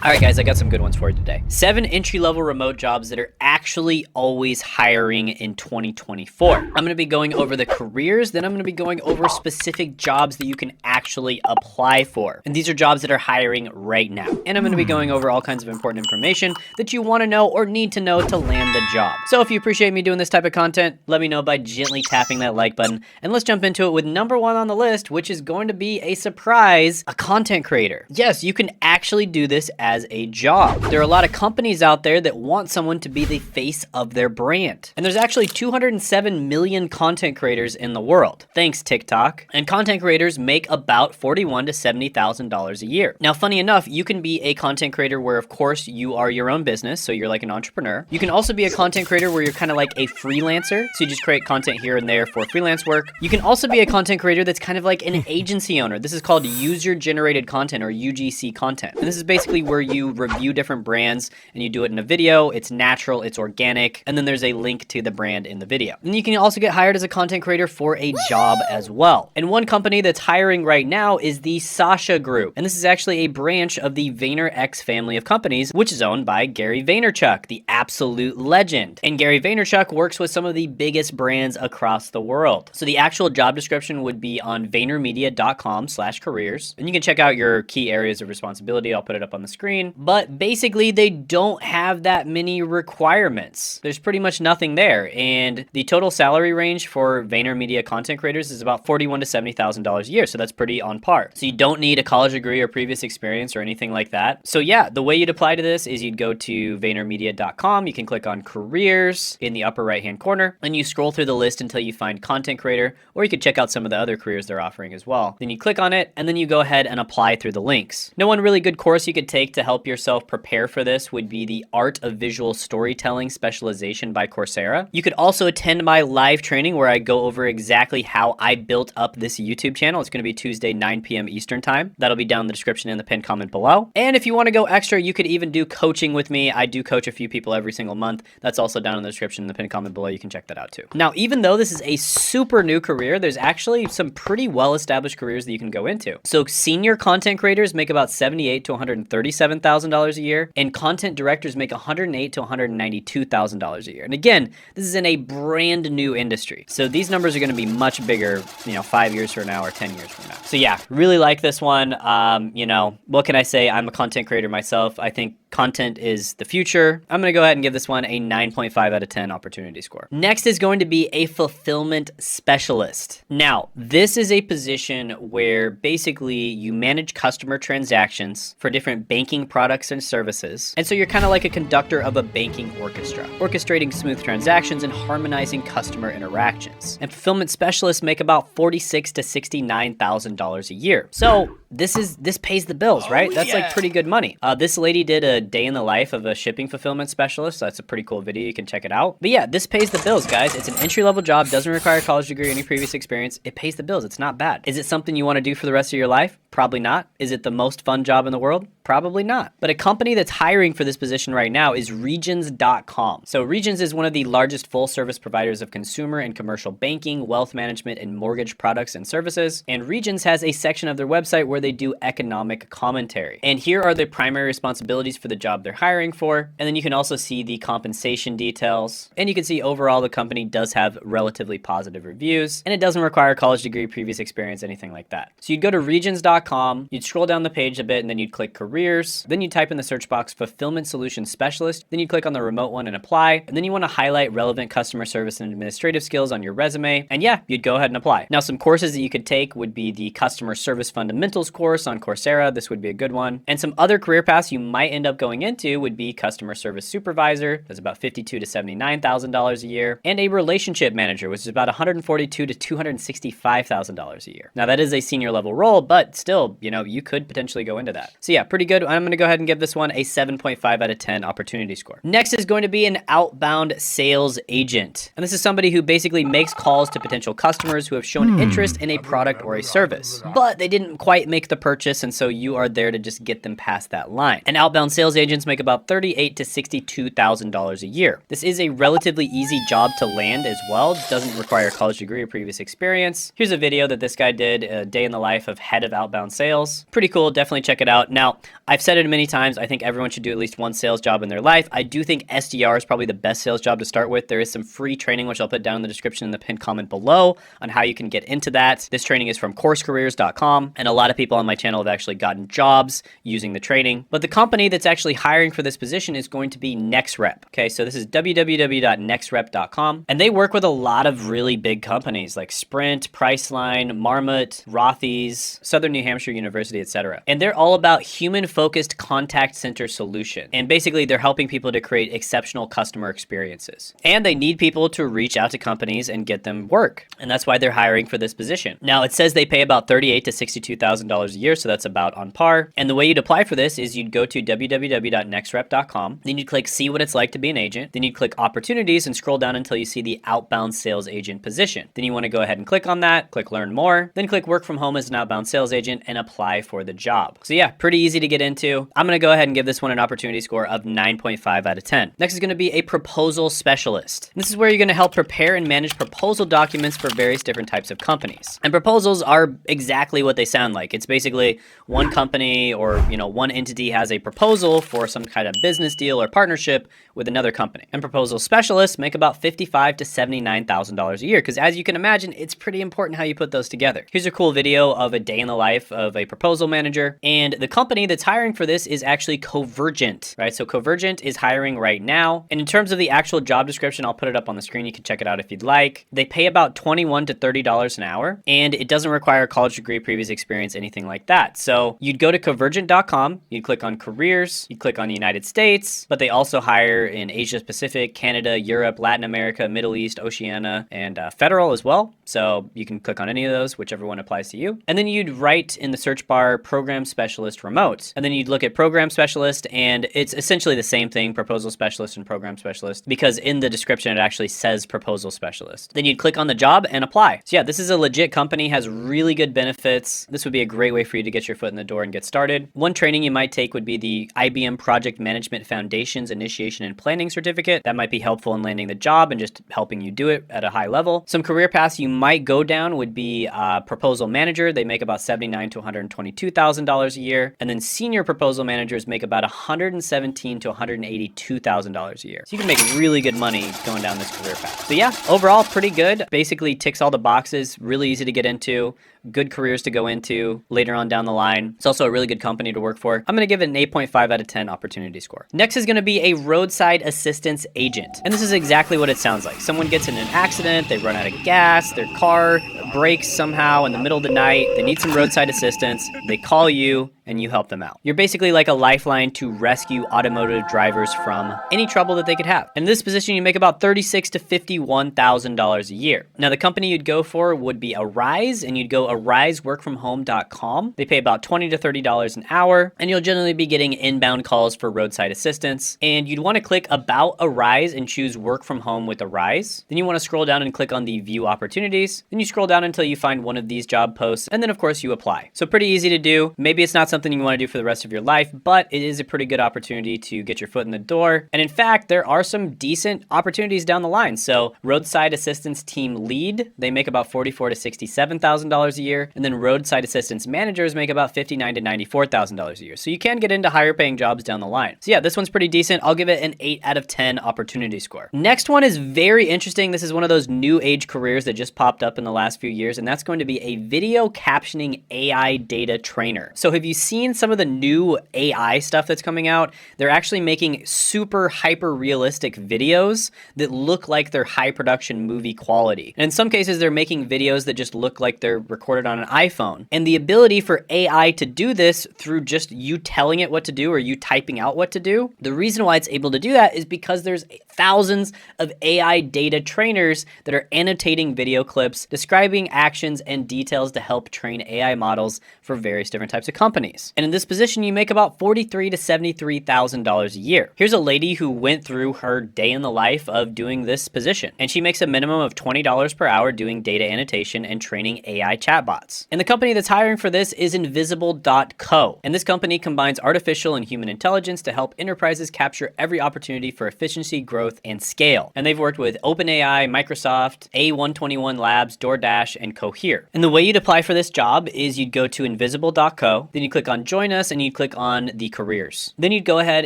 All right, guys, I got some good ones for you today. 7 entry-level remote jobs that are actually always hiring in 2024. I'm going to be going over the careers, then I'm going to be going over specific jobs that you can actually apply for. And these are jobs that are hiring right now. And I'm going to be going over all kinds of important information that you want to know or need to know to land the job. So if you appreciate me doing this type of content, let me know by gently tapping that like button. And let's jump into it with number 1 on the list, which is going to be a surprise, a content creator. Yes, you can actually do this as a job. There are a lot of companies out there that want someone to be the face of their brand. And there's actually 207 million content creators in the world. Thanks, TikTok. And content creators make about $41,000 to $70,000 a year. Now, funny enough, you can be a content creator where, of course, you are your own business, so you're like an entrepreneur. You can also be a content creator where you're kind of like a freelancer, so you just create content here and there for freelance work. You can also be a content creator that's kind of like an agency owner. This is called user-generated content, or UGC content. And this is basically where you review different brands and you do it in a video. It's natural, it's organic, and then there's a link to the brand in the video. And you can also get hired as a content creator for a job as well. And one company that's hiring right now is the Sasha Group. And this is actually a branch of the VaynerX family of companies, which is owned by Gary Vaynerchuk, the absolute legend. And Gary Vaynerchuk works with some of the biggest brands across the world. So the actual job description would be on vaynermedia.com/careers. And you can check out your key areas of responsibility. I'll put it up on the screen. But basically, they don't have that many requirements. There's pretty much nothing there. And the total salary range for VaynerMedia content creators is about $41,000 to $70,000 a year. So that's pretty on par. So you don't need a college degree or previous experience or anything like that. So yeah, the way you'd apply to this is you'd go to VaynerMedia.com. You can click on careers in the upper right-hand corner, and you scroll through the list until you find content creator, or you could check out some of the other careers they're offering as well. Then you click on it, and then you go ahead and apply through the links. Now, one really good course you could take to help yourself prepare for this would be the Art of Visual Storytelling Specialization by Coursera. You could also attend my live training where I go over exactly how I built up this YouTube channel. It's going to be Tuesday, 9 p.m. Eastern time. That'll be down in the description in the pinned comment below. And if you want to go extra, you could even do coaching with me. I do coach a few people every single month. That's also down in the description in the pinned comment below. You can check that out too. Now, even though this is a super new career, there's actually some pretty well-established careers that you can go into. So senior content creators make about $78,000 to $137,000 a year, and content directors make $108,000 to $192,000 a year. And again, this is in a brand new industry. So these numbers are going to be much bigger, 5 years from now or 10 years from now. So yeah, really like this one. What can I say? I'm a content creator myself. I think content is the future. I'm going to go ahead and give this one a 9.5 out of 10 opportunity score. Next is going to be a fulfillment specialist. Now, this is a position where basically you manage customer transactions for different banking products and services. And so you're kind of like a conductor of a banking orchestra, orchestrating smooth transactions and harmonizing customer interactions. And fulfillment specialists make about $46,000 to $69,000 a year. So this pays the bills, right? That's like pretty good money. This lady did a day in the life of a shipping fulfillment specialist. So that's a pretty cool video. You can check it out. But yeah, this pays the bills, guys. It's an entry-level job, doesn't require a college degree or any previous experience. It pays the bills. It's not bad. Is it something you want to do for the rest of your life? Probably not. Is it the most fun job in the world? Probably not. But a company that's hiring for this position right now is Regions.com. So Regions is one of the largest full-service providers of consumer and commercial banking, wealth management, and mortgage products and services. And Regions has a section of their website where they do economic commentary. And here are the primary responsibilities for the job they're hiring for. And then you can also see the compensation details. And you can see overall the company does have relatively positive reviews, and it doesn't require a college degree, previous experience, anything like that. So you'd go to Regions.com, you'd scroll down the page a bit, and then you'd click careers. Then you type in the search box fulfillment solution specialist. Then you click on the remote one and apply. And then you want to highlight relevant customer service and administrative skills on your resume. And yeah, you'd go ahead and apply. Now, some courses that you could take would be the customer service fundamentals course on Coursera. This would be a good one. And some other career paths you might end up going into would be customer service supervisor. That's about $52,000 to $79,000 a year. And a relationship manager, which is about $142,000 to $265,000 a year. Now, that is a senior level role, but still, you could potentially go into that. So yeah, pretty good. I'm going to go ahead and give this one a 7.5 out of 10 opportunity score. Next is going to be an outbound sales agent. And this is somebody who basically makes calls to potential customers who have shown interest in a product or a service, but they didn't quite make the purchase, and so you are there to just get them past that line. And outbound sales agents make about $38,000 to $62,000 a year. This is a relatively easy job to land as well. It doesn't require a college degree or previous experience. Here's a video that this guy did, a day in the life of head of outbound sales. Pretty cool. Definitely check it out. Now, I've said it many times. I think everyone should do at least one sales job in their life. I do think SDR is probably the best sales job to start with. There is some free training, which I'll put down in the description in the pinned comment below on how you can get into that. This training is from coursecareers.com, and a lot of people on my channel have actually gotten jobs using the training. But the company that's actually hiring for this position is going to be NextRep. Okay, so this is www.nextrep.com, and they work with a lot of really big companies like Sprint, Priceline, Marmot, Rothy's, Southern New Hampshire University, etc. And they're all about human-focused contact center solution. And basically, they're helping people to create exceptional customer experiences. And they need people to reach out to companies and get them work. And that's why they're hiring for this position. Now, it says they pay about $38,000 to $62,000 a year, so that's about on par. And the way you'd apply for this is you'd go to www.nextrep.com, then you'd click see what it's like to be an agent, then you'd click opportunities and scroll down until you see the outbound sales agent position. Then you want to go ahead and click on that, click learn more, then click work from home as an outbound sales agent and apply for the job. So yeah, pretty easy to get into. I'm going to go ahead and give this one an opportunity score of 9.5 out of 10. Next is going to be a proposal specialist. This is where you're going to help prepare and manage proposal documents for various different types of companies. And proposals are exactly what they sound like. It's basically one company or, one entity has a proposal for some kind of business deal or partnership with another company. And proposal specialists make about $55,000 to $79,000 a year, because as you can imagine, it's pretty important how you put those together. Here's a cool video of a day in the life of a proposal manager, and the company that's hiring for this is actually Convergent, right? So Convergent is hiring right now. And in terms of the actual job description, I'll put it up on the screen. You can check it out if you'd like. They pay about $21 to $30 an hour, and it doesn't require a college degree, previous experience, anything like that. So you'd go to convergent.com, you'd click on careers, you'd click on the United States, but they also hire in Asia Pacific, Canada, Europe, Latin America, Middle East, Oceania, and federal as well. So you can click on any of those, whichever one applies to you. And then you'd write in the search bar, program specialist remote. And then you'd look at program specialist, and it's essentially the same thing, proposal specialist and program specialist, because in the description, it actually says proposal specialist. Then you'd click on the job and apply. So yeah, this is a legit company, has really good benefits. This would be a great way for you to get your foot in the door and get started. One training you might take would be the IBM Project Management Foundations Initiation and Planning Certificate. That might be helpful in landing the job and just helping you do it at a high level. Some career paths you might go down would be proposal manager. They make about $79,000 to $122,000 a year. And then senior proposal managers make about $117,000 to $182,000 a year. So you can make really good money going down this career path. So yeah, overall pretty good. Basically ticks all the boxes, really easy to get into, good careers to go into later on down the line. It's also a really good company to work for. I'm going to give it an 8.5 out of 10 opportunity score. Next is going to be a roadside assistance agent. And this is exactly what it sounds like. Someone gets in an accident, they run out of gas, their car breaks somehow in the middle of the night, they need some roadside assistance, they call you, and you help them out. You're basically like a lifeline to rescue automotive drivers from any trouble that they could have. In this position, you make about $36,000 to $51,000 a year. Now, the company you'd go for would be Arise, and you'd go ariseworkfromhome.com. They pay about $20 to $30 an hour, and you'll generally be getting inbound calls for roadside assistance. And you'd want to click About Arise and choose Work From Home with Arise. Then you want to scroll down and click on the View Opportunities. Then you scroll down until you find one of these job posts, and then of course you apply. So pretty easy to do. Maybe it's not something you want to do for the rest of your life, but it is a pretty good opportunity to get your foot in the door. And in fact, there are some decent opportunities down the line. So roadside assistance team lead, they make about $44,000 to $67,000 a year. And then roadside assistance managers make about $59,000 to $94,000 a year. So you can get into higher paying jobs down the line. So yeah, this one's pretty decent. I'll give it an 8 out of 10 opportunity score. Next one is very interesting. This is one of those new age careers that just popped up in the last few years, and that's going to be a video captioning AI data trainer. So have you seen some of the new AI stuff that's coming out? They're actually making super hyper realistic videos that look like they're high production movie quality. And in some cases, they're making videos that just look like they're recorded on an iPhone. And the ability for AI to do this through just you telling it what to do or you typing out what to do, the reason why it's able to do that is because there's thousands of AI data trainers that are annotating video clips, describing actions and details to help train AI models for various different types of companies. And in this position, you make about $43,000 to $73,000 a year. Here's a lady who went through her day in the life of doing this position, and she makes a minimum of $20 per hour doing data annotation and training AI chatbots. And the company that's hiring for this is invisible.co. And this company combines artificial and human intelligence to help enterprises capture every opportunity for efficiency, growth, and scale. And they've worked with OpenAI, Microsoft, A121 Labs, DoorDash, and Cohere. And the way you'd apply for this job is you'd go to invisible.co, then you click click on join us and you'd click on the careers. Then you'd go ahead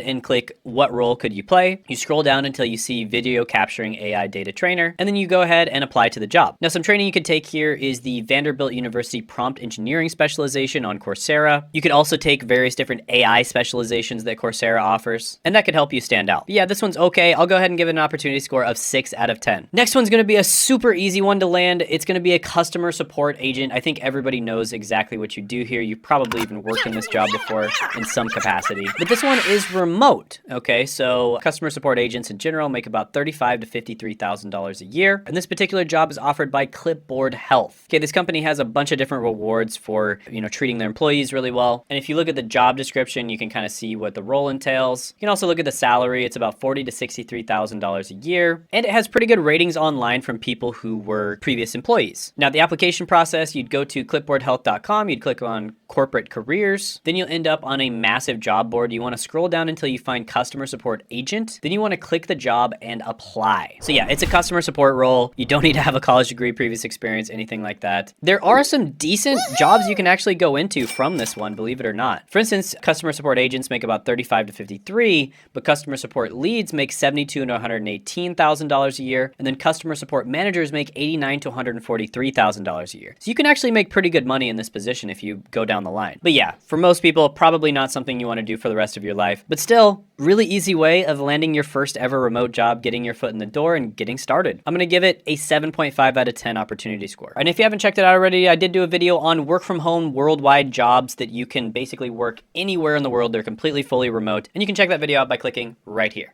and click what role could you play. You scroll down until you see video capturing AI data trainer, and then you go ahead and apply to the job. Now, some training you could take here is the Vanderbilt University Prompt Engineering specialization on Coursera. You could also take various different AI specializations that Coursera offers, and that could help you stand out. But yeah, this one's okay. I'll go ahead and give it an opportunity score of 6 out of 10. Next one's going to be a super easy one to land. It's going to be a customer support agent. I think everybody knows exactly what you do here. You've probably even worked in this job before in some capacity, but this one is remote. Okay, so customer support agents in general make about $35,000 to $53,000 a year, and this particular job is offered by Clipboard Health. Okay, this company has a bunch of different rewards for, treating their employees really well. And if you look at the job description, you can kind of see what the role entails. You can also look at the salary. It's about $40,000 to $63,000 a year, and it has pretty good ratings online from people who were previous employees. Now, the application process, you'd go to clipboardhealth.com, you'd click on corporate careers, then you'll end up on a massive job board. You want to scroll down until you find customer support agent, then you want to click the job and apply. So yeah, it's a customer support role. You don't need to have a college degree, previous experience, anything like that. There are some decent jobs you can actually go into from this one, believe it or not. For instance, customer support agents make about $35,000 to $53,000, but customer support leads make $72,000 to $118,000 a year, and then customer support managers make $89,000 to $143,000 a year. So you can actually make pretty good money in this position if you go down the line. But yeah, for most people, probably not something you want to do for the rest of your life, but still, really easy way of landing your first ever remote job, getting your foot in the door and getting started. I'm going to give it a 7.5 out of 10 opportunity score. And if you haven't checked it out already, I did do a video on work from home worldwide jobs that you can basically work anywhere in the world. They're completely fully remote, and you can check that video out by clicking right here.